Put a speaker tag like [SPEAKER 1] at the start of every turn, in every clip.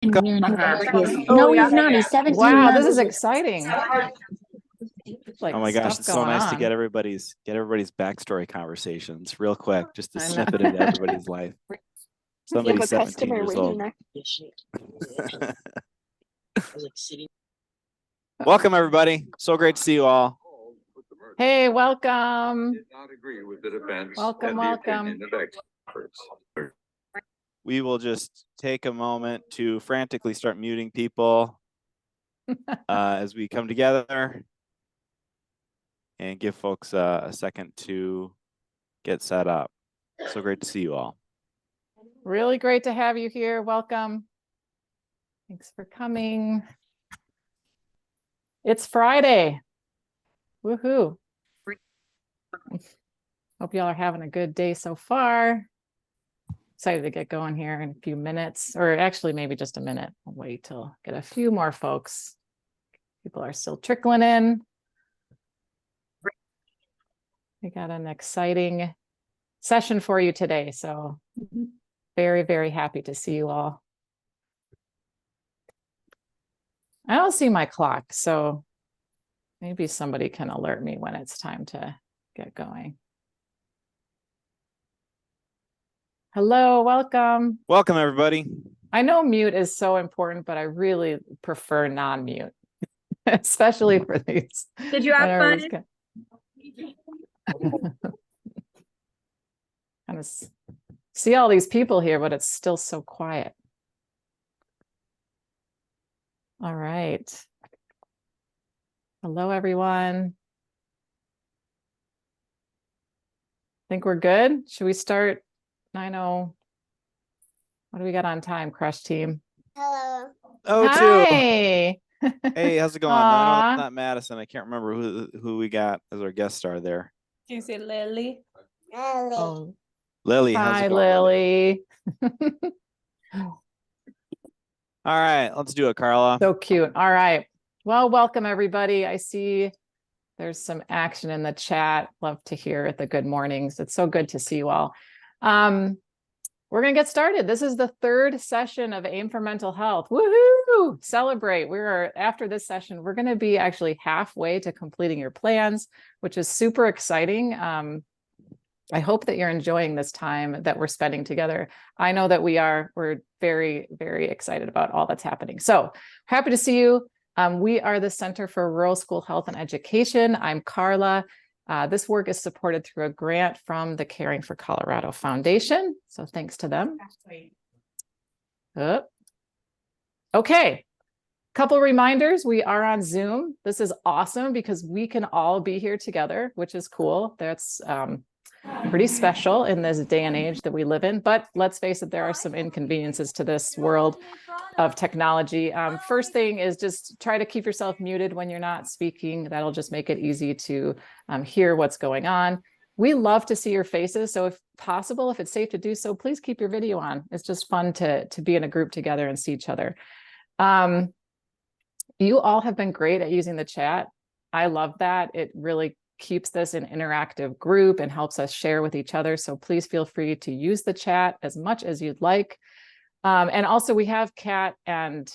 [SPEAKER 1] No, he's not. He's 17
[SPEAKER 2] Wow,
[SPEAKER 1] months.
[SPEAKER 2] this is exciting. Like,
[SPEAKER 3] oh my gosh, it's so
[SPEAKER 2] going
[SPEAKER 3] nice
[SPEAKER 2] on.
[SPEAKER 3] to get everybody's backstory conversations real quick, just a
[SPEAKER 2] I know.
[SPEAKER 3] snippet of everybody's life. Somebody's 17 years old. Welcome, everybody. So great to see you all.
[SPEAKER 2] Hey, welcome.
[SPEAKER 4] Did not agree with the defense
[SPEAKER 2] Welcome,
[SPEAKER 4] and the
[SPEAKER 2] welcome.
[SPEAKER 4] opinion of experts.
[SPEAKER 3] We will just take a moment to frantically start muting people as we come together and give folks a second to get set up. So great to see you all.
[SPEAKER 2] Really great to have you here. Welcome. Thanks for coming. It's Friday. Woohoo. Hope y'all are having a good day so far. Excited to get going here in a few minutes, or actually maybe just a minute. I'll wait till get a few more folks. People are still trickling in. We got an exciting session for you today. So very, very happy to see you all. I don't see my clock, so maybe somebody can alert me when it's time to get going. Hello, welcome.
[SPEAKER 3] Welcome, everybody.
[SPEAKER 2] I know mute is so important, but I really prefer non-mute, especially for these.
[SPEAKER 1] Did you have fun?
[SPEAKER 2] Kind of see all these people here, but it's still so quiet. All right. Hello, everyone. Think we're good? Should we start? 9:00. What do we got on time, Crush Team?
[SPEAKER 1] Hello.
[SPEAKER 3] Oh,
[SPEAKER 2] Hi.
[SPEAKER 3] hey, how's it going? No, no, it's not Madison. I can't remember who we got as our guest star there.
[SPEAKER 5] Can you say Lily?
[SPEAKER 2] Oh.
[SPEAKER 3] Lily, how's
[SPEAKER 2] Hi,
[SPEAKER 3] it going?
[SPEAKER 2] Lily.
[SPEAKER 3] All right, let's do it, Carla.
[SPEAKER 2] So cute. All right. Well, welcome, everybody. I see there's some action in the chat. Love to hear the good mornings. It's so good to see you all. We're going to get started. This is the third session of Aim for Mental Health. Woohoo! Celebrate. After this session, we're going to be actually halfway to completing your plans, which is super exciting. I hope that you're enjoying this time that we're spending together. I know that we are. We're very, very excited about all that's happening. So happy to see you. We are the Center for Rural School Health and Education. I'm Carla. This work is supported through a grant from the Caring for Colorado Foundation. So thanks to them. Okay. Couple reminders. We are on Zoom. This is awesome because we can all be here together, which is cool. That's pretty special in this day and age that we live in. But let's face it, there are some inconveniences to this world of technology. First thing is just try to keep yourself muted when you're not speaking. That'll just make it easy to hear what's going on. We love to see your faces. So if possible, if it's safe to do so, please keep your video on. It's just fun to be in a group together and see each other. You all have been great at using the chat. I love that. It really keeps this an interactive group and helps us share with each other. So please feel free to use the chat as much as you'd like. And also we have Kat and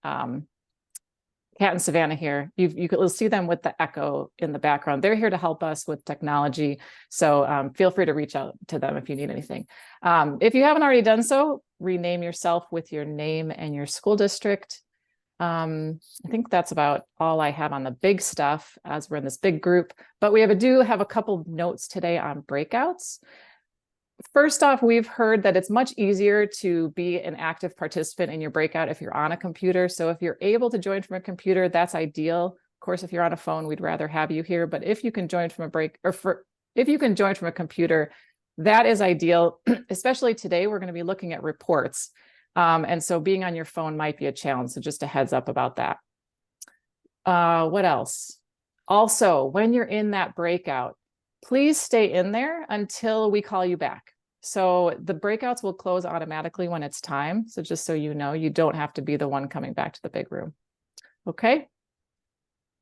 [SPEAKER 2] Savannah here. You'll see them with the echo in the background. They're here to help us with technology. So feel free to reach out to them if you need anything. If you haven't already done so, rename yourself with your name and your school district. I think that's about all I have on the big stuff as we're in this big group, but we do have a couple notes today on breakouts. First off, we've heard that it's much easier to be an active participant in your breakout if you're on a computer. So if you're able to join from a computer, that's ideal. Of course, if you're on a phone, we'd rather have you here, but if you can join from if you can join from a computer, that is ideal. Especially today, we're going to be looking at reports. And so being on your phone might be a challenge. So just a heads up about that. What else? Also, when you're in that breakout, please stay in there until we call you back. So the breakouts will close automatically when it's time. So just so you know, you don't have to be the one coming back to the big room. Okay.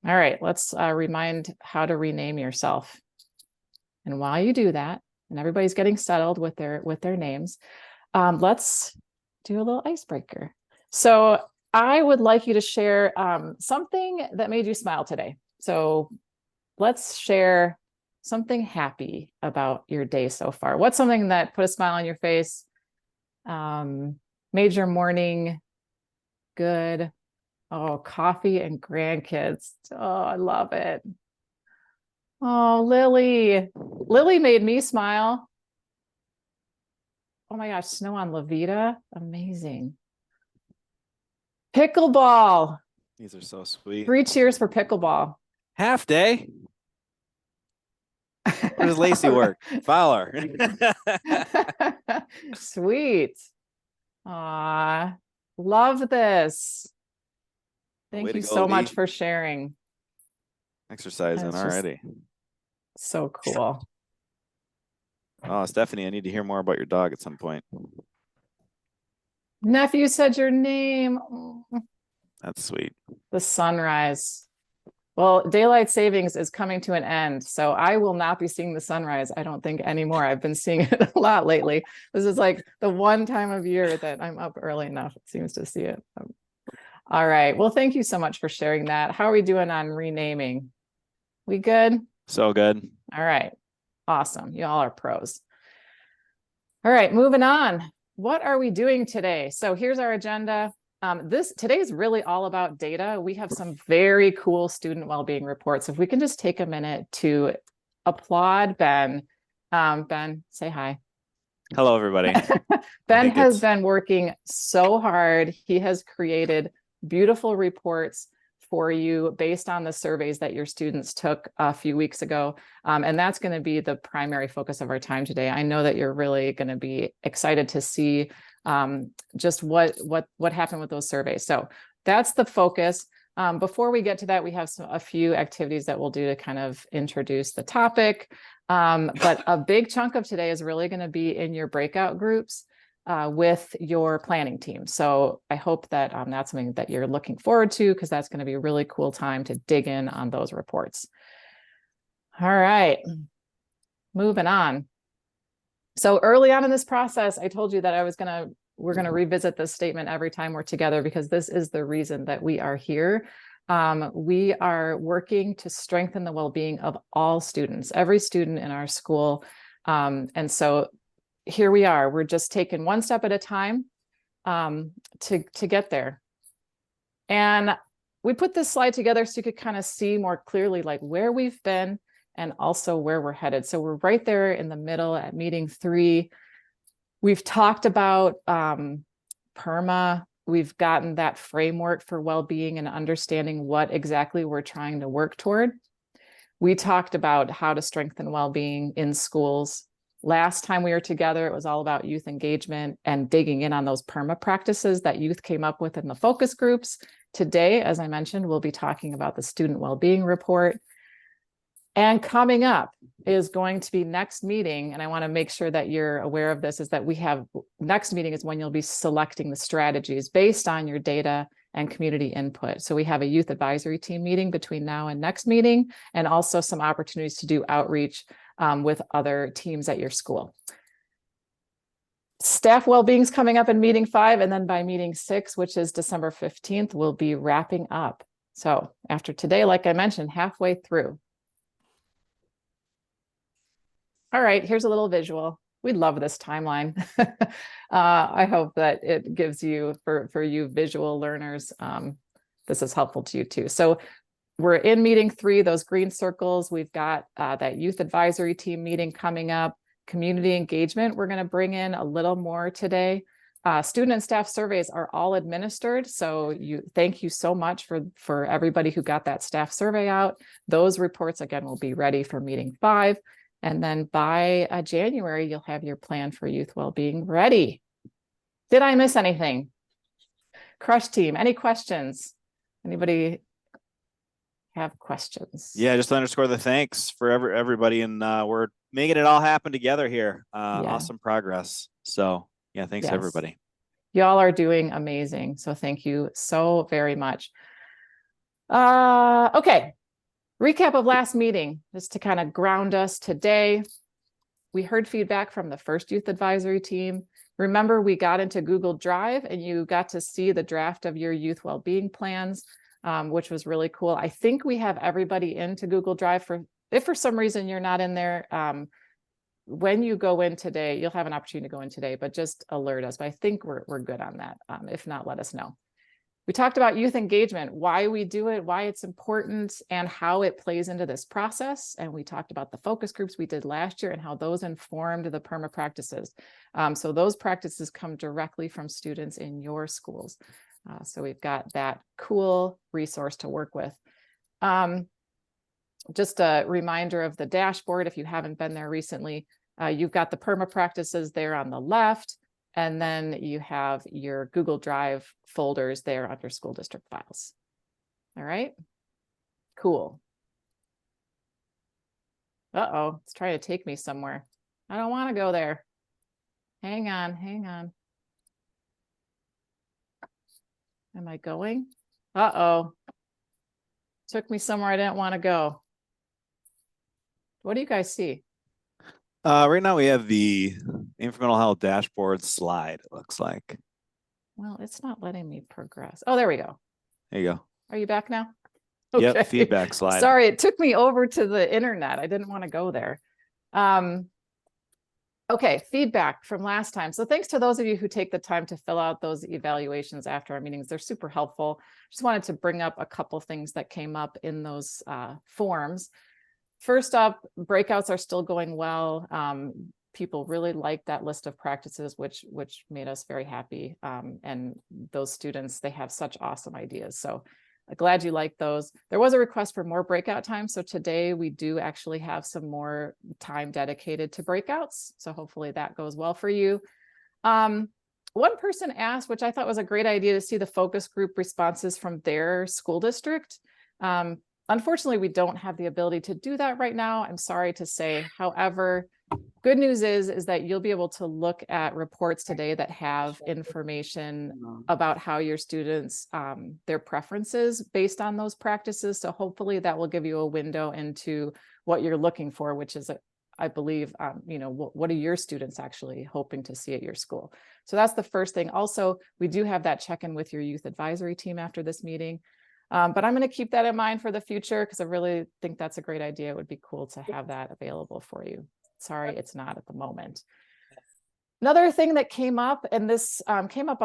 [SPEAKER 2] All right. Let's remind how to rename yourself. And while you do that, and everybody's getting settled with their names, let's do a little icebreaker. So I would like you to share something that made you smile today. So let's share something happy about your day so far. What's something that put a smile on your face, made your morning good? Oh, coffee and grandkids. Oh, I love it. Oh, Lily. Lily made me smile. Oh my gosh, snow on Levita. Amazing. Pickleball.
[SPEAKER 3] These are so sweet.
[SPEAKER 2] 3 cheers for pickleball.
[SPEAKER 3] Half day. Where does Lacey work? Fowler.
[SPEAKER 2] Sweet. Aw, love this.
[SPEAKER 3] Way
[SPEAKER 2] Thank
[SPEAKER 3] to
[SPEAKER 2] you
[SPEAKER 3] go,
[SPEAKER 2] so much
[SPEAKER 3] Lee.
[SPEAKER 2] for sharing.
[SPEAKER 3] Exercising
[SPEAKER 2] That's just-
[SPEAKER 3] already.
[SPEAKER 2] So cool.
[SPEAKER 3] Oh, Stephanie, I need to hear more about your dog at some point.
[SPEAKER 2] Nephew said your name. Oh,
[SPEAKER 3] That's sweet.
[SPEAKER 2] the sunrise. Well, daylight savings is coming to an end, so I will not be seeing the sunrise, I don't think, anymore. I've been seeing it a lot lately. This is like the one time of year that I'm up early enough, it seems, to see it. All right. Well, thank you so much for sharing that. How are we doing on renaming? We good?
[SPEAKER 3] So good.
[SPEAKER 2] All right. Awesome. You all are pros. All right, moving on. What are we doing today? So here's our agenda. Today is really all about data. We have some very cool student well-being reports. If we can just take a minute to applaud Ben. Ben, say hi.
[SPEAKER 3] Hello, everybody.
[SPEAKER 2] Ben has been working so hard. He has created beautiful reports for you based on the surveys that your students took a few weeks ago. And that's going to be the primary focus of our time today. I know that you're really going to be excited to see just what happened with those surveys. So that's the focus. Before we get to that, we have a few activities that we'll do to kind of introduce the topic. But a big chunk of today is really going to be in your breakout groups with your planning team. So I hope that that's something that you're looking forward to, because that's going to be a really cool time to dig in on those reports. All right, moving on. So early on in this process, I told you that we're going to revisit this statement every time we're together, because this is the reason that we are here. We are working to strengthen the well-being of all students, every student in our school. And so here we are, we're just taking one step at a time to get there. And we put this slide together so you could kind of see more clearly like where we've been and also where we're headed. So we're right there in the middle at meeting 3. We've talked about PERMA. We've gotten that framework for well-being and understanding what exactly we're trying to work toward. We talked about how to strengthen well-being in schools. Last time we were together, it was all about youth engagement and digging in on those PERMA practices that youth came up with in the focus groups. Today, as I mentioned, we'll be talking about the student well-being report. And coming up is going to be next meeting, and I want to make sure that you're aware of this, is that we have next meeting is when you'll be selecting the strategies based on your data and community input. So we have a youth advisory team meeting between now and next meeting, and also some opportunities to do outreach with other teams at your school. Staff well-being is coming up in meeting 5, and then by meeting 6, which is December 15th, we'll be wrapping up. So after today, like I mentioned, halfway through. All right, here's a little visual. We love this timeline. I hope that it gives you, for you visual learners, this is helpful to you too. So we're in meeting 3, those green circles. We've got that youth advisory team meeting coming up. Community engagement, we're going to bring in a little more today. Student and staff surveys are all administered. So thank you so much for everybody who got that staff survey out. Those reports, again, will be ready for meeting 5. And then by January, you'll have your plan for youth well-being ready. Did I miss anything? Crush team, any questions? Anybody have questions?
[SPEAKER 3] Yeah, just to underscore the thanks for everybody, and we're making it all happen together here. Awesome progress. So yeah, thanks everybody.
[SPEAKER 2] Y'all are doing amazing. So thank you so very much. Okay. Recap of last meeting, just to kind of ground us today. We heard feedback from the first youth advisory team. Remember, we got into Google Drive and you got to see the draft of your youth wellbeing plans, which was really cool. I think we have everybody into Google Drive. If for some reason you're not in there, when you go in today, you'll have an opportunity to go in today, but just alert us. But I think we're good on that. If not, let us know. We talked about youth engagement, why we do it, why it's important, and how it plays into this process. And we talked about the focus groups we did last year and how those informed the PERMA practices. So those practices come directly from students in your schools. So we've got that cool resource to work with. Just a reminder of the dashboard, if you haven't been there recently, you've got the PERMA practices there on the left. And then you have your Google Drive folders there under school district files. All right, cool. Uh-oh, it's trying to take me somewhere. I don't want to go there. Hang on, hang on. Am I going? Uh-oh. Took me somewhere I didn't want to go. What do you guys see?
[SPEAKER 3] Right now we have the incremental health dashboard slide, it looks like.
[SPEAKER 2] Well, it's not letting me progress. Oh, there we go.
[SPEAKER 3] There you go.
[SPEAKER 2] Are you back now?
[SPEAKER 3] Yep, feedback slide.
[SPEAKER 2] Sorry, it took me over to the internet. I didn't want to go there. Okay, feedback from last time. So thanks to those of you who take the time to fill out those evaluations after our meetings. They're super helpful. Just wanted to bring up a couple things that came up in those forms. First up, breakouts are still going well. People really liked that list of practices, which made us very happy. And those students, they have such awesome ideas. So glad you like those. There was a request for more breakout time. So today we do actually have some more time dedicated to breakouts. So hopefully that goes well for you. One person asked, which I thought was a great idea, to see the focus group responses from their school district. Unfortunately, we don't have the ability to do that right now. I'm sorry to say. However, good news is that you'll be able to look at reports today that have information about how your students, their preferences based on those practices. So hopefully that will give you a window into what you're looking for, which is, I believe, what are your students actually hoping to see at your school? So that's the first thing. Also, we do have that check-in with your youth advisory team after this meeting. But I'm going to keep that in mind for the future because I really think that's a great idea. It would be cool to have that available for you. Sorry, it's not at the moment. Another thing that came up, and this came up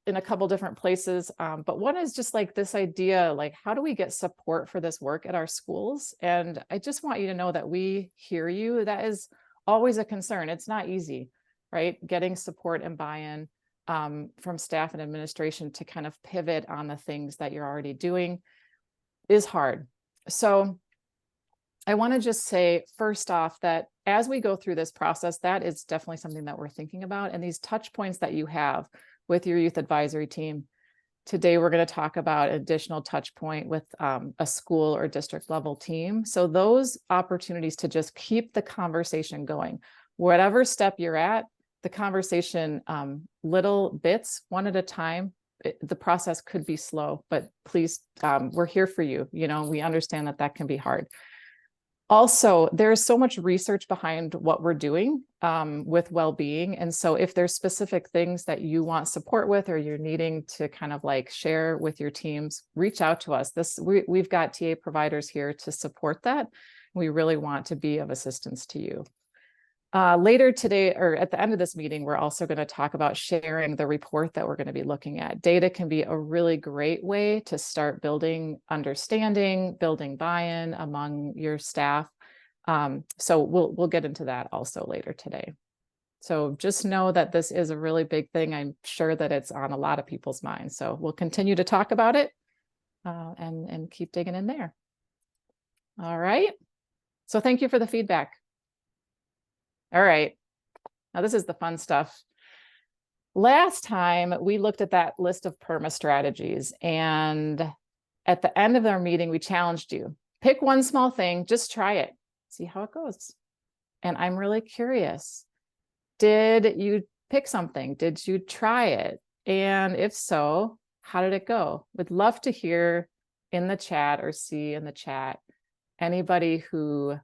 [SPEAKER 2] in a couple different places, but one is just like this idea, like, how do we get support for this work at our schools? And I just want you to know that we hear you. That is always a concern. It's not easy, right? Getting support and buy-in from staff and administration to kind of pivot on the things that you're already doing is hard. So I want to just say first off that as we go through this process, that is definitely something that we're thinking about. And these touch points that you have with your youth advisory team, today we're going to talk about an additional touch point with a school or district level team. So those opportunities to just keep the conversation going, whatever step you're at, the conversation, little bits, one at a time. The process could be slow, but please, we're here for you. We understand that that can be hard. Also, there's so much research behind what we're doing with well-being. And so if there's specific things that you want support with, or you're needing to kind of like share with your teams, reach out to us. We've got TA providers here to support that. We really want to be of assistance to you. Later today, or at the end of this meeting, we're also going to talk about sharing the report that we're going to be looking at. Data can be a really great way to start building understanding, building buy-in among your staff. So we'll get into that also later today. So just know that this is a really big thing. I'm sure that it's on a lot of people's minds. So we'll continue to talk about it and keep digging in there. All right. So thank you for the feedback. All right, now this is the fun stuff. Last time we looked at that list of PERMA strategies, and at the end of our meeting, we challenged you. Pick one small thing, just try it, see how it goes. And I'm really curious, did you pick something? Did you try it? And if so, how did it go? Would love to hear in the chat or see in the chat anybody who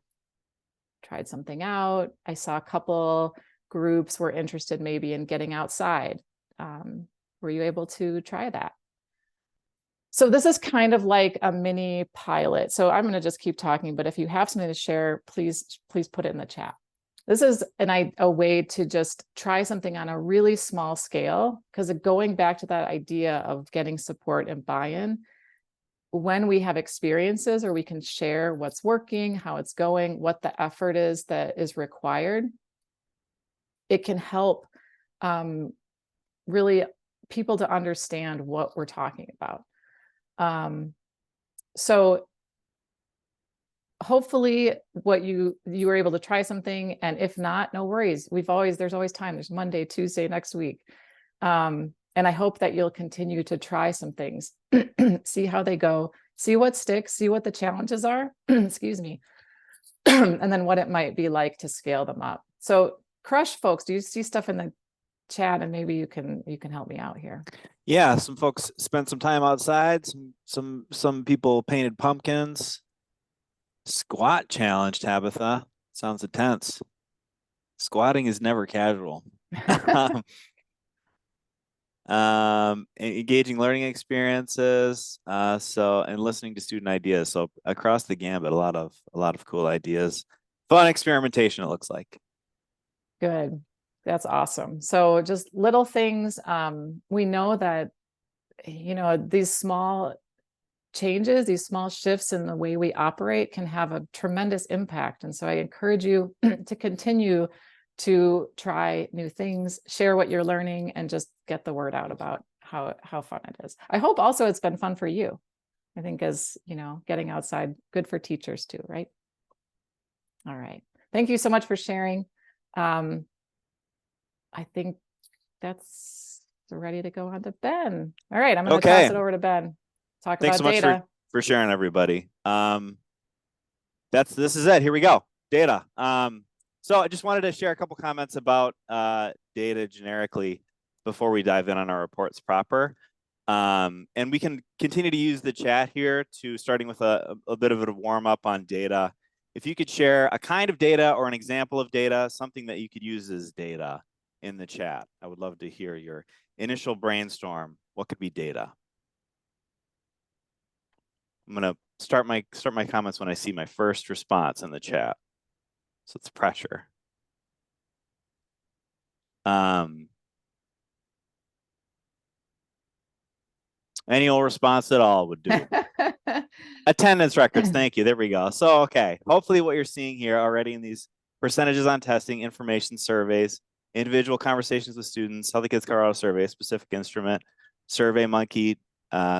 [SPEAKER 2] tried something out. I saw a couple groups were interested maybe in getting outside. Were you able to try that? So this is kind of like a mini pilot. So I'm going to just keep talking, but if you have something to share, please put it in the chat. This is a way to just try something on a really small scale, because going back to that idea of getting support and buy-in, when we have experiences or we can share what's working, how it's going, what the effort is that is required, it can help really people to understand what we're talking about. So hopefully you were able to try something, and if not, no worries. There's always time. There's Monday, Tuesday next week. And I hope that you'll continue to try some things, see how they go, see what sticks, see what the challenges are, excuse me, and then what it might be like to scale them up. So Crush folks, do you see stuff in the chat? And maybe you can help me out here.
[SPEAKER 3] Yeah, some folks spent some time outside. Some people painted pumpkins. Squat challenge, Tabitha. Sounds intense. Squatting is never casual. Engaging learning experiences. And listening to student ideas. So across the gambit, a lot of cool ideas. Fun experimentation, it looks like.
[SPEAKER 2] Good. That's awesome. So just little things. We know that, these small changes, these small shifts in the way we operate can have a tremendous impact. And so I encourage you to continue to try new things, share what you're learning, and just get the word out about how fun it is. I hope also it's been fun for you. I think as, getting outside, good for teachers too, right? All right. Thank you so much for sharing. I think that's ready to go on to Ben. All right, I'm going to toss it over to Ben. Talk
[SPEAKER 3] Thanks
[SPEAKER 2] about
[SPEAKER 3] so
[SPEAKER 2] data.
[SPEAKER 3] much for sharing, everybody. This is it. Here we go. Data. So I just wanted to share a couple comments about data generically before we dive in on our reports proper. And we can continue to use the chat here starting with a bit of a warm up on data. If you could share a kind of data or an example of data, something that you could use as data in the chat. I would love to hear your initial brainstorm. What could be data? I'm going to start my comments when I see my first response in the chat. So it's pressure. Any old response at all would do. Attendance records. Thank you. There we go. So, okay. Hopefully what you're seeing here already in these percentages on testing, information surveys, individual conversations with students, how the kids Colorado survey, specific instrument, survey monkey.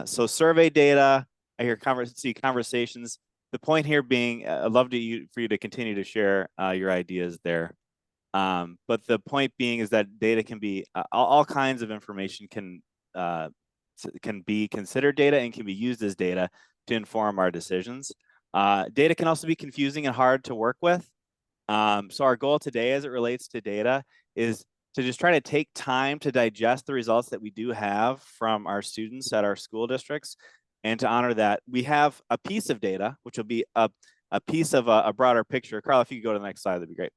[SPEAKER 3] So survey data, I hear conversations. The point here being, I'd love for you to continue to share your ideas there. But the point being is that data can be, all kinds of information can be considered data and can be used as data to inform our decisions. Data can also be confusing and hard to work with. So our goal today as it relates to data is to just try to take time to digest the results that we do have from our students at our school districts, and to honor that we have a piece of data, which will be a piece of a broader picture. Carl, if you could go to the next slide, that'd be great.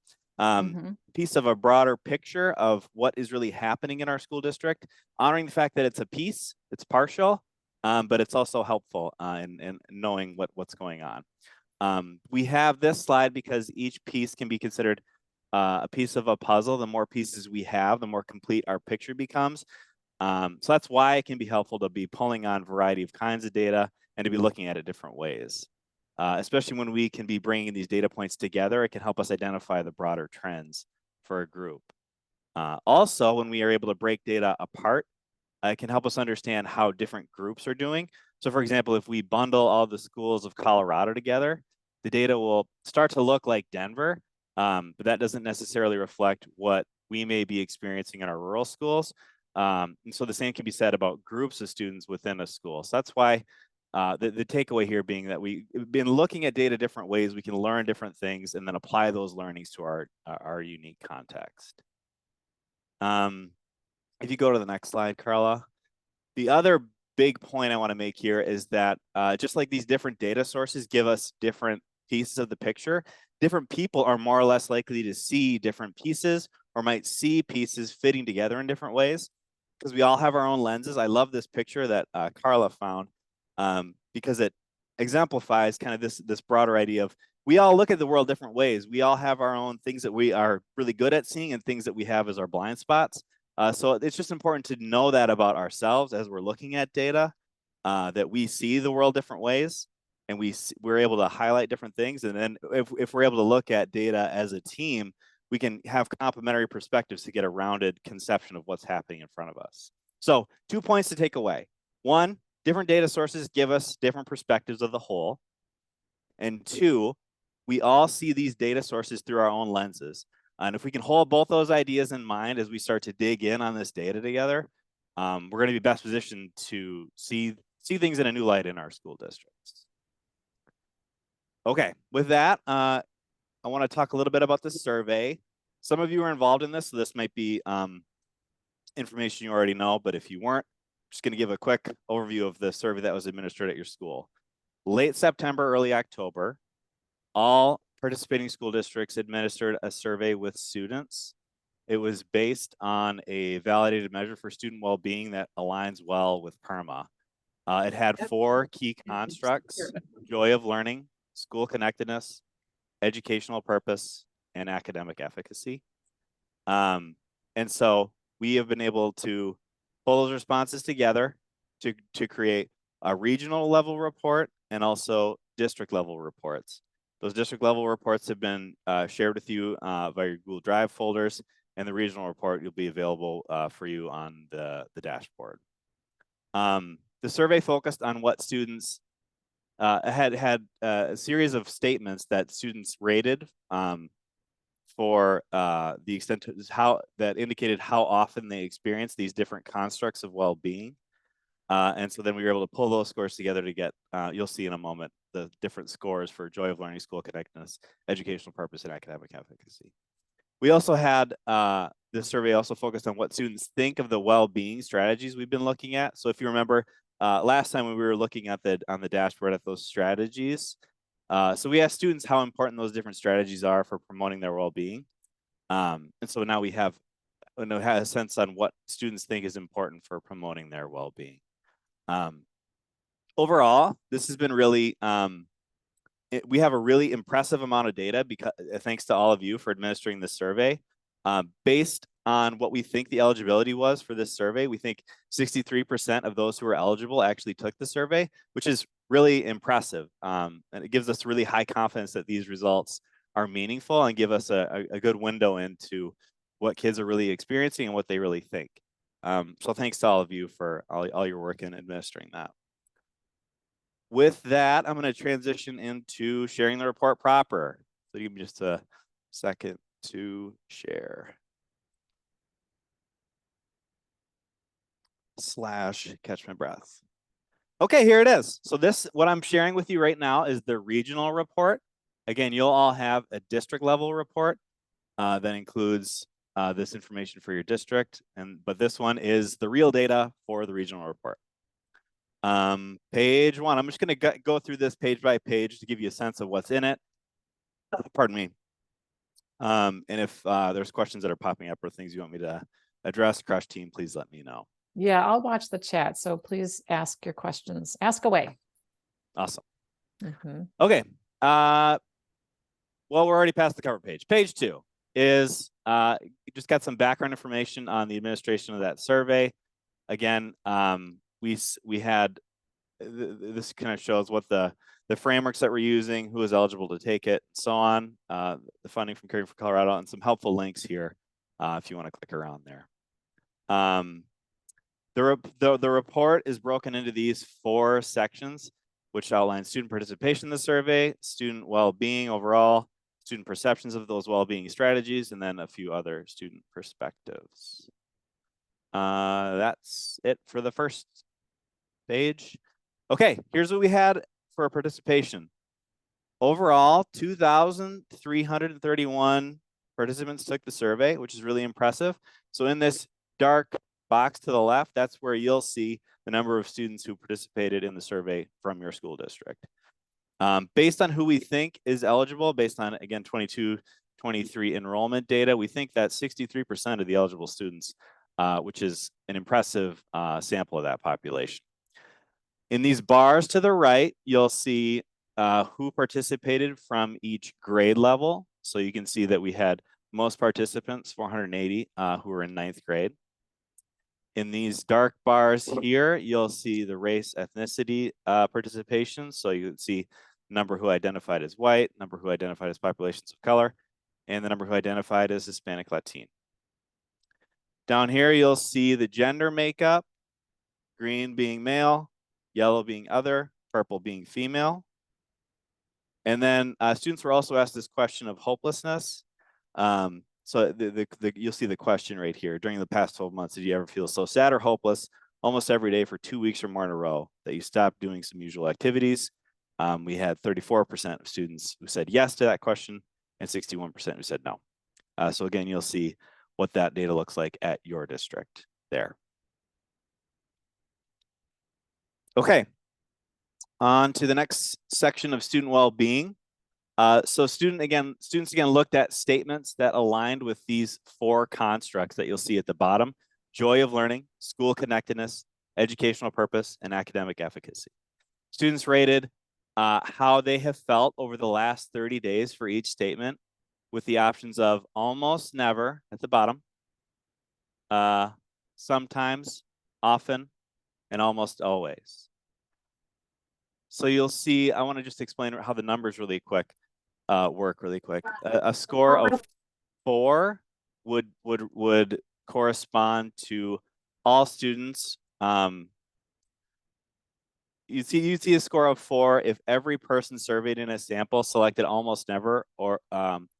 [SPEAKER 3] Piece of a broader picture of what is really happening in our school district, honoring the fact that it's a piece, it's partial, but it's also helpful in knowing what's going on. We have this slide because each piece can be considered a piece of a puzzle. The more pieces we have, the more complete our picture becomes. So that's why it can be helpful to be pulling on a variety of kinds of data and to be looking at it different ways. Especially when we can be bringing these data points together, it can help us identify the broader trends for a group. Also, when we are able to break data apart, it can help us understand how different groups are doing. So for example, if we bundle all the schools of Colorado together, the data will start to look like Denver, but that doesn't necessarily reflect what we may be experiencing in our rural schools. And so the same can be said about groups of students within a school. So that's why the takeaway here being that we've been looking at data different ways, we can learn different things and then apply those learnings to our unique context. If you go to the next slide, Carla. The other big point I want to make here is that just like these different data sources give us different pieces of the picture, different people are more or less likely to see different pieces or might see pieces fitting together in different ways because we all have our own lenses. I love this picture that Carla found because it exemplifies kind of this broader idea of we all look at the world different ways. We all have our own things that we are really good at seeing and things that we have as our blind spots. So it's just important to know that about ourselves as we're looking at data, that we see the world different ways and we're able to highlight different things. And then if we're able to look at data as a team, we can have complementary perspectives to get a rounded conception of what's happening in front of us. So 2 points to take away. One, different data sources give us different perspectives of the whole. And two, we all see these data sources through our own lenses. And if we can hold both those ideas in mind as we start to dig in on this data together, we're going to be best positioned to see things in a new light in our school districts. Okay, with that, I want to talk a little bit about the survey. Some of you are involved in this, so this might be information you already know, but if you weren't, I'm just going to give a quick overview of the survey that was administered at your school. Late September, early October, all participating school districts administered a survey with students. It was based on a validated measure for student well-being that aligns well with PERMA. It had 4 key constructs: joy of learning, school connectedness, educational purpose, and academic efficacy. And so we have been able to pull those responses together to create a regional level report and also district level reports. Those district level reports have been shared with you via your Google Drive folders, and the regional report will be available for you on the dashboard. The survey focused on what students had a series of statements that students rated for the extent to how that indicated how often they experience these different constructs of well-being. And so then we were able to pull those scores together to get, you'll see in a moment, the different scores for joy of learning, school connectedness, educational purpose, and academic efficacy. We also had, this survey also focused on what students think of the well-being strategies we've been looking at. So if you remember, last time when we were looking at on the dashboard at those strategies, so we asked students how important those different strategies are for promoting their well-being. And so now we have a sense on what students think is important for promoting their well-being. Overall, this has been really, we have a really impressive amount of data because thanks to all of you for administering this survey. Based on what we think the eligibility was for this survey, we think 63% of those who were eligible actually took the survey, which is really impressive. And it gives us really high confidence that these results are meaningful and give us a good window into what kids are really experiencing and what they really think. So thanks to all of you for all your work in administering that. With that, I'm going to transition into sharing the report proper. So give me just a second to share. / catch my breath. Okay, here it is. So what I'm sharing with you right now is the regional report. Again, you'll all have a district level report that includes this information for your district, but this one is the real data for the regional report. Page 1, I'm just going to go through this page by page to give you a sense of what's in it. Pardon me. And if there's questions that are popping up or things you want me to address, Crush team, please let me know.
[SPEAKER 2] Yeah, I'll watch the chat. So please ask your questions. Ask away.
[SPEAKER 3] Awesome.
[SPEAKER 2] Mm-hmm.
[SPEAKER 3] Okay. Well, we're already past the cover page. Page 2 is just got some background information on the administration of that survey. Again, we had this kind of shows what the frameworks that we're using, who is eligible to take it, and so on. The funding from Caring for Colorado, and some helpful links here if you want to click around there. The report is broken into these 4 sections, which outline student participation in the survey, student well-being overall, student perceptions of those well-being strategies, and then a few other student perspectives. That's it for the first page. Okay, here's what we had for participation. Overall, 2,331 participants took the survey, which is really impressive. So in this dark box to the left, that's where you'll see the number of students who participated in the survey from your school district. Based on who we think is eligible, based on, again, 22-23 enrollment data, we think that 63% of the eligible students, which is an impressive sample of that population. In these bars to the right, you'll see who participated from each grade level. So you can see that we had most participants, 480, who were in 9th grade. In these dark bars here, you'll see the race ethnicity participation. So you can see the number who identified as white, number who identified as populations of color, and the number who identified as Hispanic Latine. Down here, you'll see the gender makeup, green being male, yellow being other, purple being female. And then students were also asked this question of hopelessness. So you'll see the question right here. During the past 12 months, did you ever feel so sad or hopeless almost every day for 2 weeks or more in a row that you stopped doing some usual activities? We had 34% of students who said yes to that question and 61% who said no. So again, you'll see what that data looks like at your district there. Okay, on to the next section of student well-being. So students again looked at statements that aligned with these 4 constructs that you'll see at the bottom: joy of learning, school connectedness, educational purpose, and academic efficacy. Students rated how they have felt over the last 30 days for each statement, with the options of almost never at the bottom, sometimes, often, and almost always. So you'll see, I want to just explain how the numbers really quick work really quick. A score of 4 would correspond to all students. You'd see a score of 4 if every person surveyed in a sample selected almost never or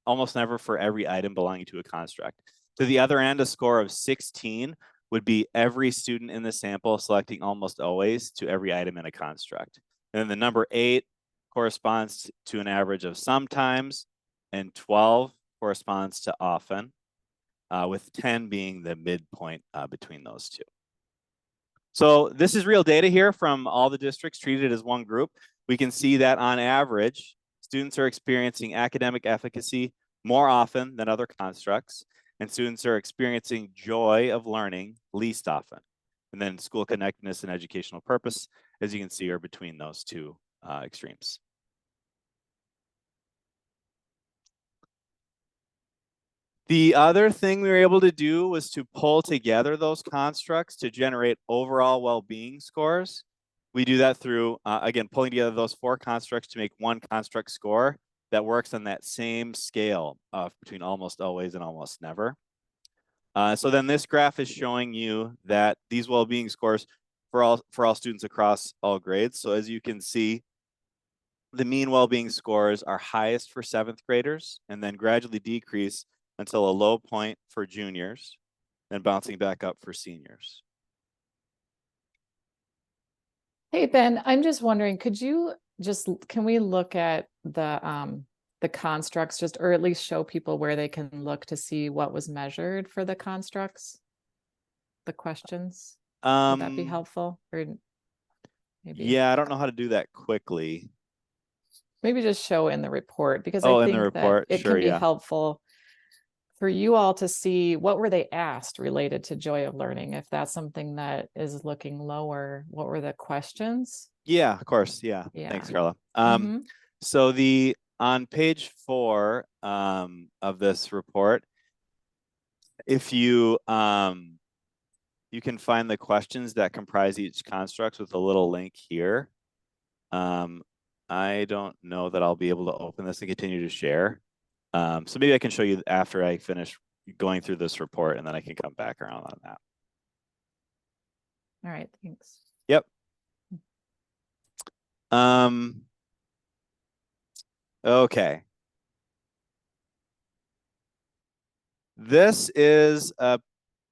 [SPEAKER 3] almost never for every item belonging to a construct. To the other end, a score of 16 would be every student in the sample selecting almost always to every item in a construct. And then the number 8 corresponds to an average of sometimes, and 12 corresponds to often, with 10 being the midpoint between those two. So this is real data here from all the districts treated as one group. We can see that on average, students are experiencing academic efficacy more often than other constructs, and students are experiencing joy of learning least often. And then school connectedness and educational purpose, as you can see, are between those two extremes. The other thing we were able to do was to pull together those constructs to generate overall well-being scores. We do that through, again, pulling together those 4 constructs to make one construct score that works on that same scale of between almost always and almost never. So then this graph is showing you that these well-being scores for all students across all grades. So as you can see, the mean well-being scores are highest for 7th graders and then gradually decrease until a low point for juniors, then bouncing back up for seniors.
[SPEAKER 2] Hey, Ben, I'm just wondering, can we look at the constructs just, or at least show people where they can look to see what was measured for the constructs, the questions? Would that be helpful? Or maybe?
[SPEAKER 3] Yeah, I don't know how to do that quickly.
[SPEAKER 2] Maybe just show in the report, because I
[SPEAKER 3] in
[SPEAKER 2] think
[SPEAKER 3] the report,
[SPEAKER 2] that it
[SPEAKER 3] sure,
[SPEAKER 2] can be
[SPEAKER 3] yeah.
[SPEAKER 2] helpful for you all to see what were they asked related to joy of learning. If that's something that is looking lower, what were the questions?
[SPEAKER 3] Yeah, of course. Yeah. Thanks, Carla. So on page 4 of this report, if you you can find the questions that comprise each construct with a little link here. I don't know that I'll be able to open this and continue to share. So maybe I can show you after I finish going through this report, and then I can come back around on that.
[SPEAKER 2] All right, thanks.
[SPEAKER 3] Yep. Okay. This is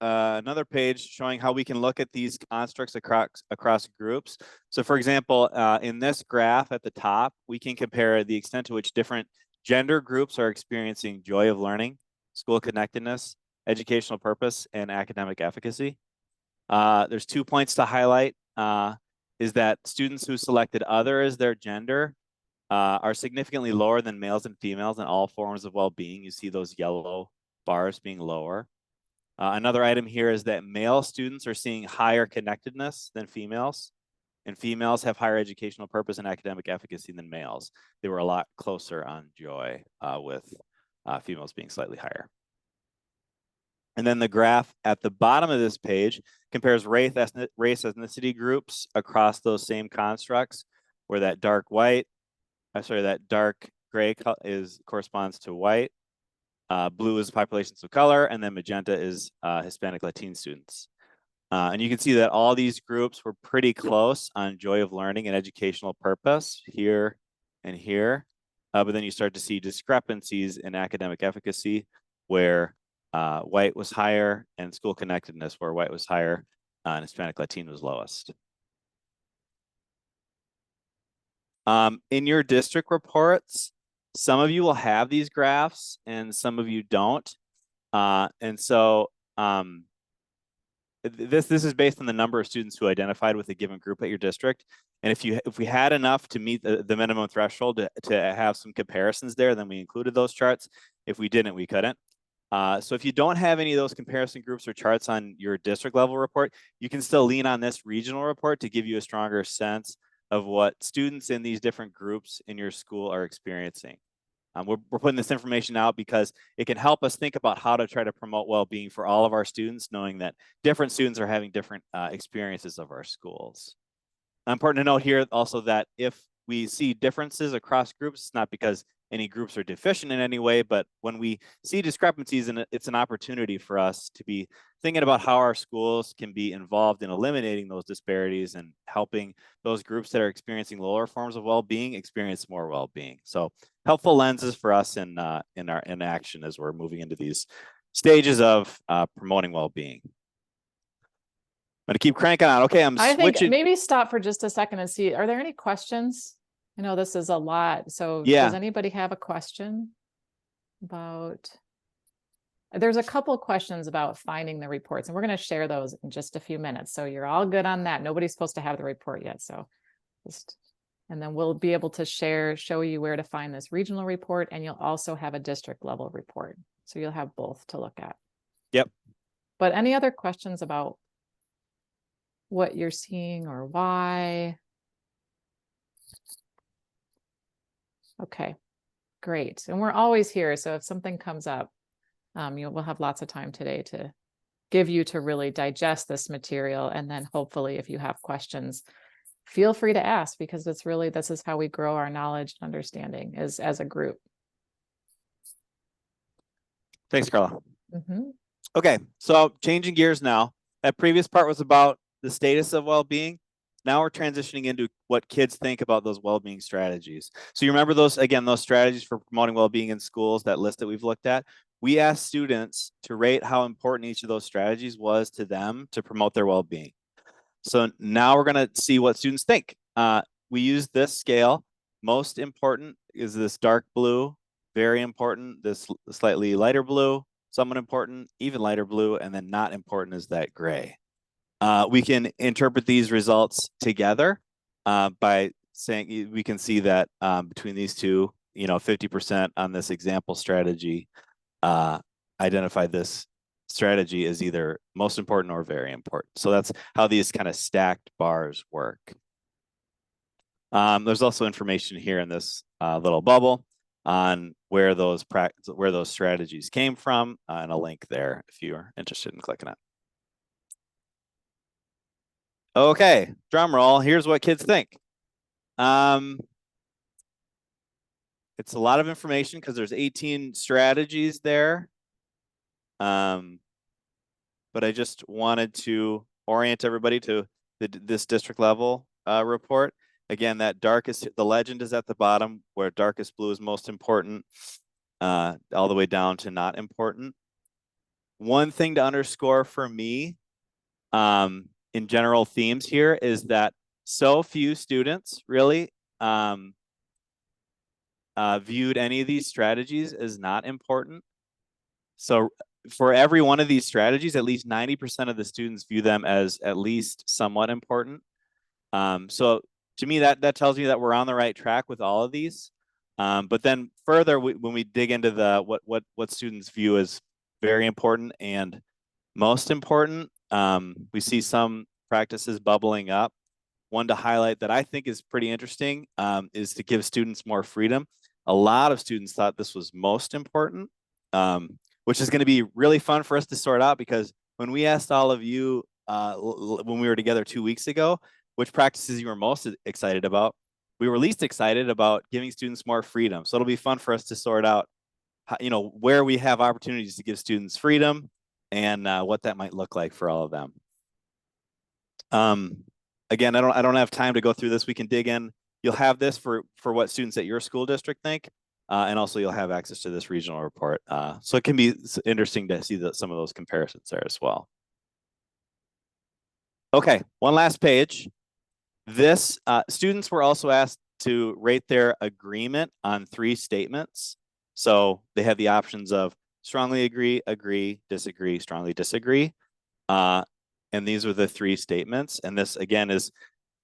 [SPEAKER 3] another page showing how we can look at these constructs across groups. So for example, in this graph at the top, we can compare the extent to which different gender groups are experiencing joy of learning, school connectedness, educational purpose, and academic efficacy. There's 2 points to highlight. Is that students who selected other as their gender are significantly lower than males and females in all forms of well-being. You see those yellow bars being lower. Another item here is that male students are seeing higher connectedness than females, and females have higher educational purpose and academic efficacy than males. They were a lot closer on joy, with females being slightly higher. And then the graph at the bottom of this page compares race ethnicity groups across those same constructs, where that dark white, that dark gray corresponds to white, blue is populations of color, and then magenta is Hispanic Latino students. And you can see that all these groups were pretty close on joy of learning and educational purpose here and here. But then you start to see discrepancies in academic efficacy, where white was higher, and school connectedness, where white was higher, and Hispanic Latino was lowest. In your district reports, some of you will have these graphs and some of you don't. And so this is based on the number of students who identified with a given group at your district. And if we had enough to meet the minimum threshold to have some comparisons there, then we included those charts. If we didn't, we couldn't. So if you don't have any of those comparison groups or charts on your district level report, you can still lean on this regional report to give you a stronger sense of what students in these different groups in your school are experiencing. We're putting this information out because it can help us think about how to try to promote well-being for all of our students, knowing that different students are having different experiences of our schools. Important to note here also that if we see differences across groups, it's not because any groups are deficient in any way, but when we see discrepancies, and it's an opportunity for us to be thinking about how our schools can be involved in eliminating those disparities and helping those groups that are experiencing lower forms of well-being experience more well-being. So helpful lenses for us in action as we're moving into these stages of promoting well-being. I'm gonna keep cranking on. Okay,
[SPEAKER 2] I think maybe stop for just a second and see, are there any questions? I know this is a lot. So
[SPEAKER 3] yeah.
[SPEAKER 2] Does anybody have a question about, there's a couple of questions about finding the reports, and we're going to share those in just a few minutes. So you're all good on that. Nobody's supposed to have the report yet. So and then we'll be able to show you where to find this regional report, and you'll also have a district level report. So you'll have both to look at.
[SPEAKER 3] Yep.
[SPEAKER 2] But any other questions about what you're seeing or why? Okay, great. And we're always here. So if something comes up, we'll have lots of time today to give you to really digest this material. And then hopefully if you have questions, feel free to ask, because this is how we grow our knowledge and understanding as a group.
[SPEAKER 3] Thanks, Carla.
[SPEAKER 2] Mm-hmm.
[SPEAKER 3] Okay, so changing gears now. That previous part was about the status of well-being. Now we're transitioning into what kids think about those well-being strategies. So you remember those strategies for promoting well-being in schools, that list that we've looked at? We asked students to rate how important each of those strategies was to them to promote their well-being. So now we're going to see what students think. We use this scale. Most important is this dark blue, very important, this slightly lighter blue, somewhat important, even lighter blue, and then not important is that gray. We can interpret these results together by saying, we can see that between these two, 50% on this example strategy identify this strategy as either most important or very important. So that's how these kind of stacked bars work. There's also information here in this little bubble on where those strategies came from, and a link there if you're interested in clicking it. Okay, drum roll. Here's what kids think. It's a lot of information because there's 18 strategies there. But I just wanted to orient everybody to this district level report. Again, the legend is at the bottom, where darkest blue is most important, all the way down to not important. One thing to underscore for me, in general themes here, is that so few students really viewed any of these strategies as not important. So for every one of these strategies, at least 90% of the students view them as at least somewhat important. So to me, that tells me that we're on the right track with all of these. But then further, when we dig into the what students view as very important and most important, we see some practices bubbling up. One to highlight that I think is pretty interesting is to give students more freedom. A lot of students thought this was most important, which is going to be really fun for us to sort out, because when we asked all of you when we were together 2 weeks ago, which practices you were most excited about, we were least excited about giving students more freedom. So it'll be fun for us to sort out, where we have opportunities to give students freedom and what that might look like for all of them. Again, I don't have time to go through this. We can dig in. You'll have this for what students at your school district think, and also you'll have access to this regional report. So it can be interesting to see some of those comparisons there as well. Okay, one last page. This students were also asked to rate their agreement on 3 statements. So they have the options of strongly agree, agree, disagree, strongly disagree. And these are the 3 statements. And this, again, is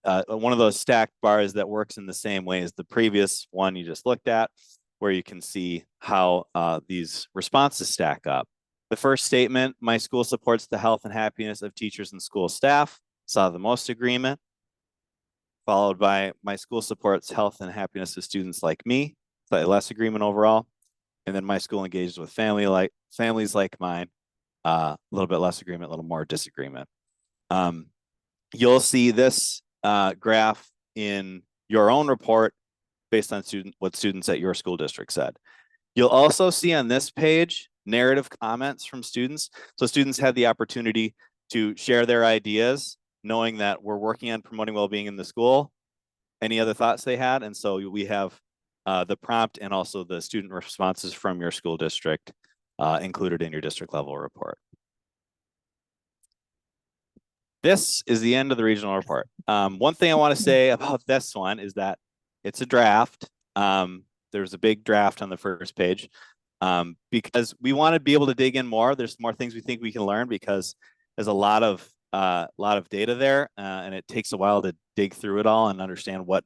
[SPEAKER 3] one of those stacked bars that works in the same way as the previous one you just looked at, where you can see how these responses stack up. The first statement, my school supports the health and happiness of teachers and school staff, saw the most agreement, followed by my school supports health and happiness of students like me, slightly less agreement overall. And then my school engages with families like mine, a little bit less agreement, a little more disagreement. You'll see this graph in your own report based on what students at your school district said. You'll also see on this page narrative comments from students. So students had the opportunity to share their ideas, knowing that we're working on promoting well-being in the school, any other thoughts they had. And so we have the prompt and also the student responses from your school district included in your district level report. This is the end of the regional report. One thing I want to say about this one is that it's a draft. There's a big draft on the first page because we want to be able to dig in more. There's more things we think we can learn because there's a lot of data there, and it takes a while to dig through it all and understand what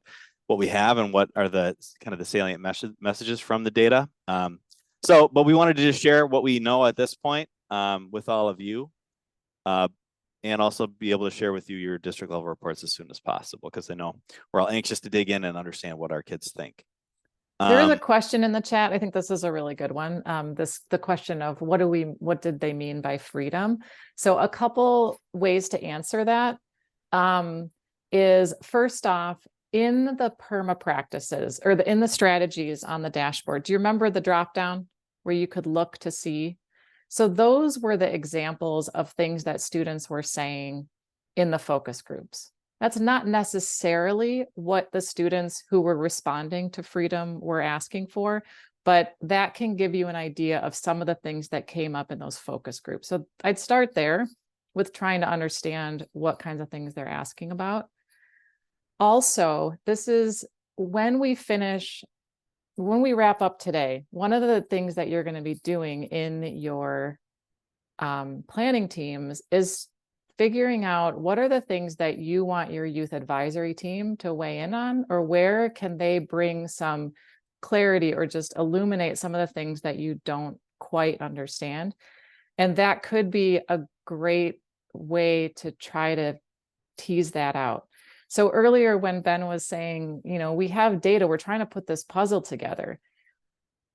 [SPEAKER 3] we have and what are the kind of the salient messages from the data. But we wanted to just share what we know at this point with all of you. And also be able to share with you your district level reports as soon as possible, because I know we're all anxious to dig in and understand what our kids think.
[SPEAKER 2] There is a question in the chat. I think this is a really good one. The question of what did they mean by freedom? So a couple ways to answer that is, first off, in the PERMA practices or in the strategies on the dashboard, do you remember the drop down where you could look to see? So those were the examples of things that students were saying in the focus groups. That's not necessarily what the students who were responding to freedom were asking for, but that can give you an idea of some of the things that came up in those focus groups. So I'd start there with trying to understand what kinds of things they're asking about. Also, this is when we wrap up today, one of the things that you're going to be doing in your planning teams is figuring out what are the things that you want your youth advisory team to weigh in on, or where can they bring some clarity or just illuminate some of the things that you don't quite understand. And that could be a great way to try to tease that out. So earlier when Ben was saying, we have data, we're trying to put this puzzle together.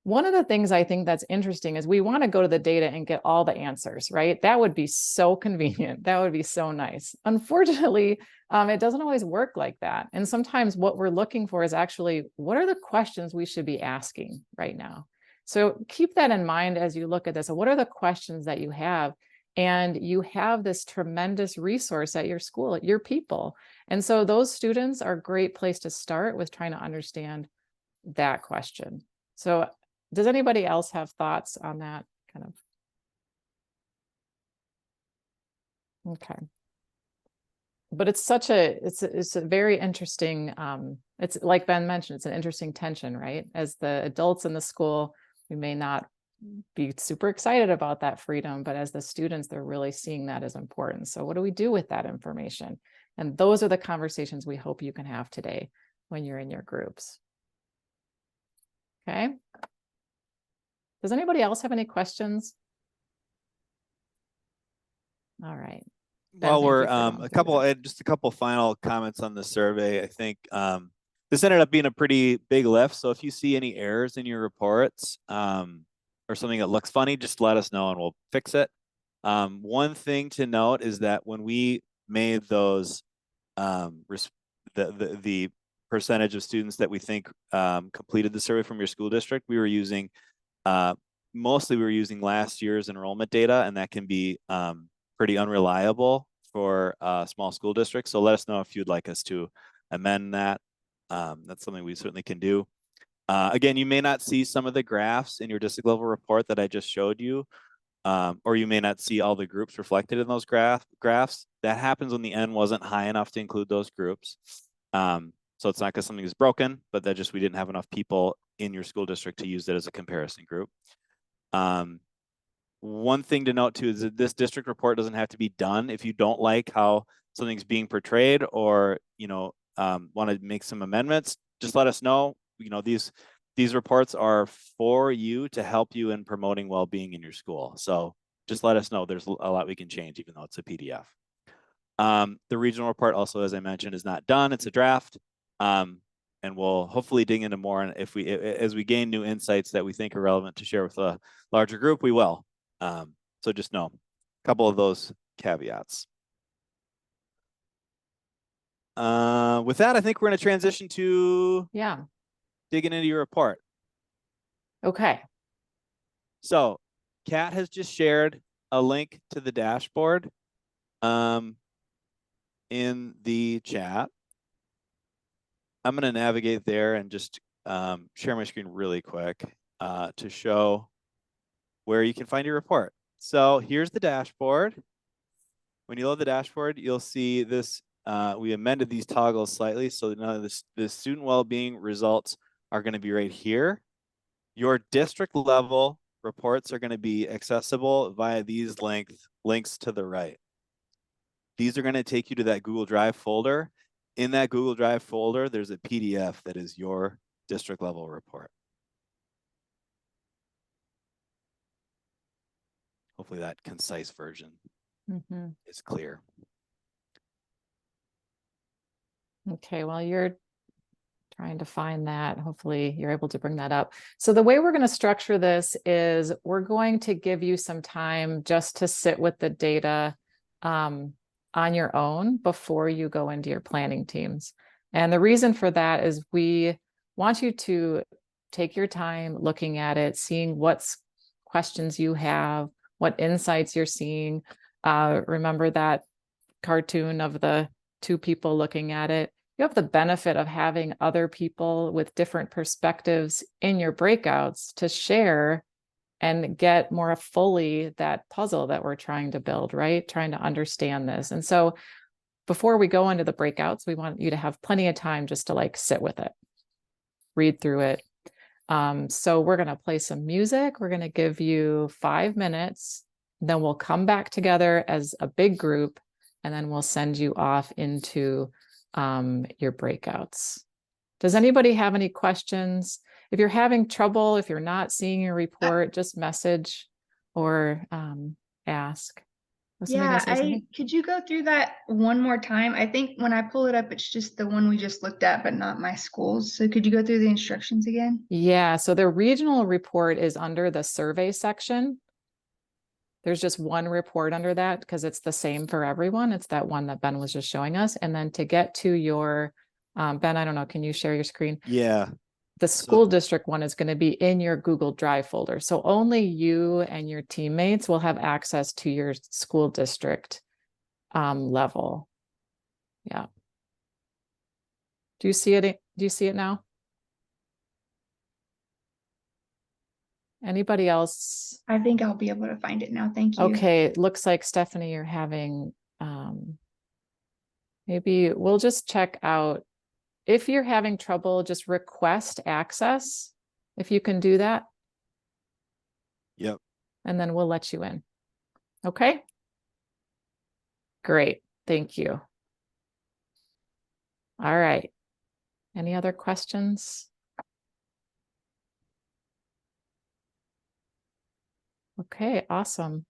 [SPEAKER 2] One of the things I think that's interesting is we want to go to the data and get all the answers, right? That would be so convenient. That would be so nice. Unfortunately, it doesn't always work like that. And sometimes what we're looking for is actually, what are the questions we should be asking right now? So keep that in mind as you look at this. So what are the questions that you have? And you have this tremendous resource at your school, at your people. And so those students are a great place to start with trying to understand that question. So does anybody else have thoughts on that kind of? Okay. But it's such it's a very interesting, it's like Ben mentioned, it's an interesting tension, right? As the adults in the school, we may not be super excited about that freedom, but as the students, they're really seeing that as important. So what do we do with that information? And those are the conversations we hope you can have today when you're in your groups. Okay. Does anybody else have any questions? All right. Ben,
[SPEAKER 3] Well,
[SPEAKER 2] thank
[SPEAKER 3] we're
[SPEAKER 2] you for going
[SPEAKER 3] a
[SPEAKER 2] through
[SPEAKER 3] couple,
[SPEAKER 2] that.
[SPEAKER 3] just a couple final comments on the survey. I think this ended up being a pretty big lift. So if you see any errors in your reports or something that looks funny, just let us know and we'll fix it. One thing to note is that when we made those the percentage of students that we think completed the survey from your school district, we were using mostly we were using last year's enrollment data, and that can be pretty unreliable for small school districts. So let us know if you'd like us to amend that. That's something we certainly can do. Again, you may not see some of the graphs in your district level report that I just showed you, or you may not see all the groups reflected in those graphs. That happens when the N wasn't high enough to include those groups. So it's not because something is broken, but that just we didn't have enough people in your school district to use it as a comparison group. One thing to note too is that this district report doesn't have to be done if you don't like how something's being portrayed, or want to make some amendments. Just let us know. These reports are for you to help you in promoting well-being in your school. So just let us know. There's a lot we can change, even though it's a PDF. The regional report also, as I mentioned, is not done. It's a draft. And we'll hopefully dig into more. And as we gain new insights that we think are relevant to share with a larger group, we will. So just know a couple of those caveats. With that, I think we're going to transition to digging into your report.
[SPEAKER 2] Okay.
[SPEAKER 3] So Kat has just shared a link to the dashboard in the chat. I'm going to navigate there and just share my screen really quick to show where you can find your report. So here's the dashboard. When you load the dashboard, you'll see this. We amended these toggles slightly, so now the student well-being results are going to be right here. Your district level reports are going to be accessible via these links to the right. These are going to take you to that Google Drive folder. In that Google Drive folder, there's a PDF that is your district level report. Hopefully that concise version is clear.
[SPEAKER 2] Okay, well, you're trying to find that. Hopefully you're able to bring that up. So the way we're going to structure this is we're going to give you some time just to sit with the data on your own before you go into your planning teams. And the reason for that is we want you to take your time looking at it, seeing what questions you have, what insights you're seeing. Remember that cartoon of the two people looking at it? You have the benefit of having other people with different perspectives in your breakouts to share and get more fully that puzzle that we're trying to build, right? Trying to understand this. And so before we go into the breakouts, we want you to have plenty of time just to like sit with it, read through it. So we're going to play some music. We're going to give you 5 minutes. Then we'll come back together as a big group, and then we'll send you off into your breakouts. Does anybody have any questions? If you're having trouble, if you're not seeing your report, just message or ask.
[SPEAKER 5] Could you go through that one more time? I think when I pull it up, it's just the one we just looked at, but not my schools. So could you go through the instructions again?
[SPEAKER 2] Yeah, so the regional report is under the survey section. There's just one report under that because it's the same for everyone. It's that one that Ben was just showing us. And then to get to your, Ben, I don't know, can you share your screen?
[SPEAKER 3] Yeah.
[SPEAKER 2] The school district one is going to be in your Google Drive folder. So only you and your teammates will have access to your school district level. Yeah. Do you see it? Do you see it now? Anybody else?
[SPEAKER 5] I think I'll be able to find it now. Thank you.
[SPEAKER 2] Okay, it looks like Stephanie, you're having, maybe we'll just check out. If you're having trouble, just request access, if you can do that.
[SPEAKER 3] Yep.
[SPEAKER 2] And then we'll let you in. Okay. Great. Thank you. All right. Any other questions? Okay, awesome.